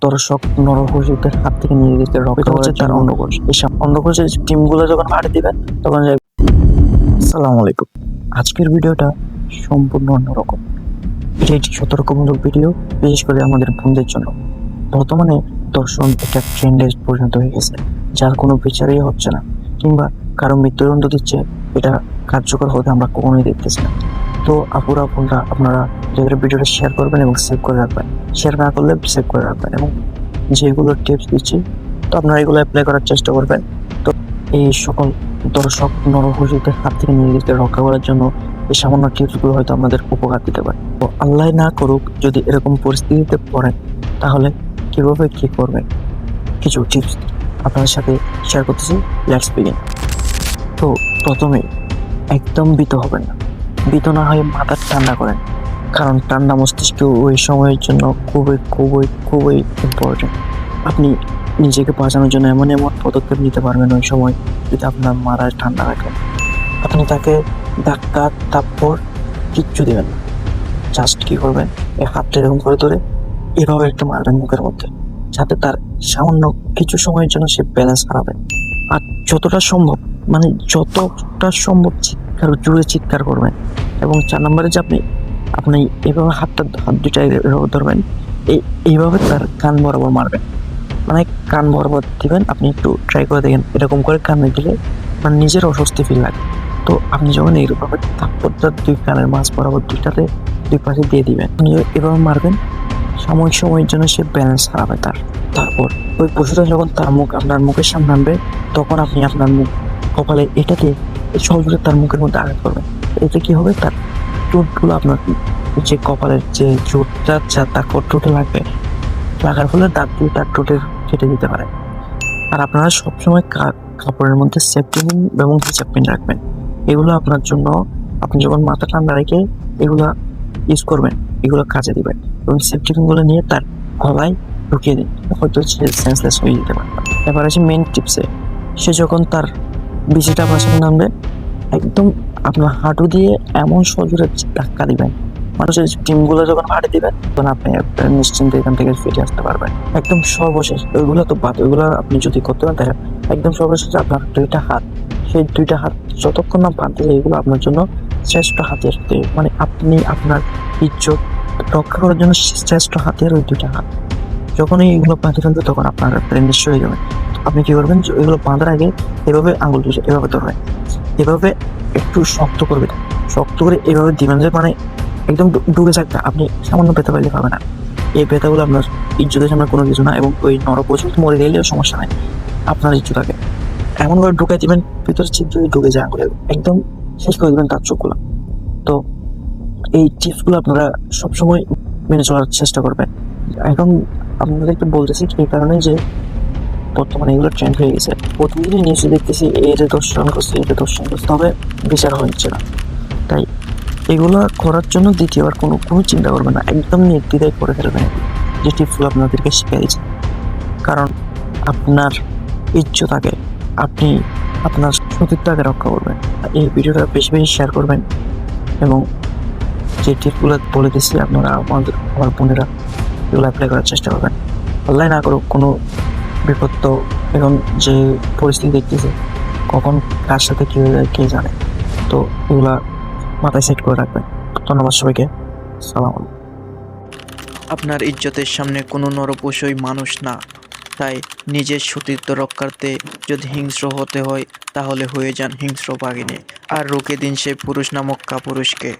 দর্শক নরপশুদের হাত থেকে নিজেদেরকে রক্ষা করার তার অন্ধকোষ। এইসব অন্ধকোষের টিমগুলো যখন হাঁটি দিবে তখন আসসালামু আলাইকুম। আজকের ভিডিওটা সম্পূর্ণ অন্যরকম। এটা একটি সতর্কমূলক ভিডিও, বিশেষ করে আমাদের বন্ধুদের জন্য। বর্তমানে দর্শন একটা ট্রেন্ডে পরিণত হয়ে গেছে, যার কোনো বিচারই হচ্ছে না, কিংবা কারো মৃত্যুদণ্ড দিচ্ছে। এটা কার্যকর হতে আমরা কখনোই দেখতেছি না। তো আপুরা বোনরা, আপনারা যাদের ভিডিওটা শেয়ার করবেন এবং সেভ করে রাখবেন, শেয়ার না করলে সেভ করে রাখবেন, এবং যেগুলো টিপস দিচ্ছি তো আপনারা এগুলো অ্যাপ্লাই করার চেষ্টা করবেন। তো এই সকল দর্শক নরপশুদের হাত থেকে নিজেদেরকে রক্ষা করার জন্য এই সামান্য টিপসগুলো হয়তো আমাদের উপকার দিতে পারে। তো আল্লাহ না করুক যদি এরকম পরিস্থিতিতে পড়েন, তাহলে কিভাবে কি করবেন কিছু টিপস আপনাদের সাথে শেয়ার করতেছি। Let's begin. তো প্রথমে একদম ভীত হবেন না। ভীত না হয়ে মাথা ঠান্ডা করেন, কারণ ঠান্ডা মস্তিষ্ক ওই সময়ের জন্য খুবই খুবই খুবই ইম্পর্টেন্ট। আপনি নিজেকে বাঁচানোর জন্য এমন এমন পদক্ষেপ নিতে পারবেন ওই সময়, যদি আপনার মাথায় ঠান্ডা রাখেন। আপনি তাকে ধাক্কা থাপ্পড় কিচ্ছু দেবেন না। জাস্ট কি করবেন, এই হাতটা এরকম করে ধরে এভাবে একটা মারবেন মুখের মধ্যে, যাতে তার সামান্য কিছু সময়ের জন্য সে ব্যালেন্স হারাবে। আর যতটা সম্ভব, মানে যতটা সম্ভব জোরে চিৎকার করবেন। এবং 4 নম্বরে যে আপনি এইভাবে হাত দুইটা এভাবে ধরবেন, এইভাবে তার কান বরাবর মারবেন, মানে কান বরাবর দিবেন। আপনি একটু ট্রাই করে দেখেন, এরকম করে কানে দিলে মানে নিজের অস্বস্তি ফিল লাগে। তো আপনি যখন এইভাবে থাপ্পড়টা দুই কানের মাঝ বরাবর দুই পাশে দিয়ে দিবেন, আপনি এভাবে মারবেন, সাময়িক সময়ের জন্য সে ব্যালেন্স হারাবে তারপর ওই পশুটা যখন তার মুখ আপনার মুখের সামনে আনবে, তখন আপনি আপনার মুখ কপালে এটাকে সহজে তার মুখের মধ্যে আঘাত করবেন। এতে কি হবে, তার চোটগুলো আপনার যে কপালের যে চোটটা তার ঠোঁটে লাগবে, লাগার ফলে দাঁত দিয়ে তার ঠোঁটের কেটে দিতে পারে। আর আপনারা সবসময় কাপড়ের মধ্যে সেফটি পিন এবং হিজাব পিন রাখবেন। এগুলো আপনার জন্য, আপনি যখন মাথা ঠান্ডা রেখে এগুলো ইউজ করবেন, এগুলো কাজে দিবেন। এবং সেফটি পিনগুলো নিয়ে তার গলায় ঢুকিয়ে দিন, হয়তো সে সেন্সলেস হয়ে যেতে পারে। এবার আছে মেন টিপসে। সে যখন তার বিচিটা ভাষণ নামবে, একদম আপনার হাঁটু দিয়ে এমন সজোরে ধাক্কা দিবেন, মানুষের ডিমগুলো যখন হাঁটে দিবেন, তখন আপনি নিশ্চিন্তে এখান থেকে ফিরে আসতে পারবেন। একদম সর্বশেষ, ওইগুলো তো বাদ, ওইগুলো আপনি যদি করতে পারেন দেখেন। একদম সর্বশেষ আপনার দুইটা হাত, সেই দুইটা হাত যতক্ষণ না বাঁধতে, এগুলো আপনার জন্য শ্রেষ্ঠ হাতিয়ার। মানে আপনি আপনার ইজ্জত রক্ষা করার জন্য শ্রেষ্ঠ হাতিয়ার ওই দুইটা হাত। যখনই এগুলো বাঁধে ফেলবে, তখন আপনার ব্রেন নিশ্চয় হয়ে যাবে। আপনি কি করবেন, এগুলো বাঁধার আগে এভাবে আঙুল দিয়ে এভাবে ধরবেন, এভাবে একটু শক্ত করবে, শক্ত করে এভাবে দিবেন, যে মানে একদম ডুবে থাকবে। আপনি সামান্য ব্যথা পাইলে পাবে না। এই ব্যথাগুলো আপনার ইজ্জতের সামনে কোনো কিছু না, এবং ওই নরপশু মরে গেলেও সমস্যা নাই, আপনার ইজ্জতটাকে এমনভাবে ঢুকাই দিবেন, ভিতরে চিপ যদি ঢুকে যায় আঙুলে, একদম শেষ করে দেবেন তার চোখগুলো। তো এই টিপসগুলো আপনারা সবসময় মেনে চলার চেষ্টা করবেন। এখন আপনাদেরকে বলতেছি এই কারণে যে বর্তমানে এগুলো ট্রেন্ড হয়ে গেছে। প্রতিদিনই নিউজে দেখতেছি এটা দর্শন করছে, এটা দর্শন করছে, তবে বিচার হচ্ছে না। তাই এগুলো করার জন্য দ্বিতীয়বার কোনো চিন্তা করবেন না, একদম নির্দ্বিধায় করে ফেলবেন যে টিপসগুলো আপনাদেরকে শিখিয়ে দিচ্ছি। কারণ আপনার ইজ্জত আগে, আপনি আপনার সতীত্বকে রক্ষা করবেন। এই ভিডিওটা বেশি বেশি শেয়ার করবেন, এবং যে টিপসগুলো বলে দিচ্ছি আপনারা আমার বোনেরা এগুলো অ্যাপ্লাই করার চেষ্টা করবেন। আল্লাহ না করুক কোনো বিপদ, তো এখন যে পরিস্থিতি দেখতেছে, কখন কার সাথে কী হয়ে যায় কে জানে। তো এগুলা মাথায় সেট করে রাখবেন। ধন্যবাদ সবাইকে। সালাম আলাইকুম। আপনার ইজ্জতের সামনে কোনো নরপশুই মানুষ না, তাই নিজের সতীত্ব রক্ষার্থে যদি হিংস্র হতে হয়, তাহলে হয়ে যান হিংস্র বাঘিনী, আর রুখে দিন সে পুরুষ নামক কাপুরুষকে।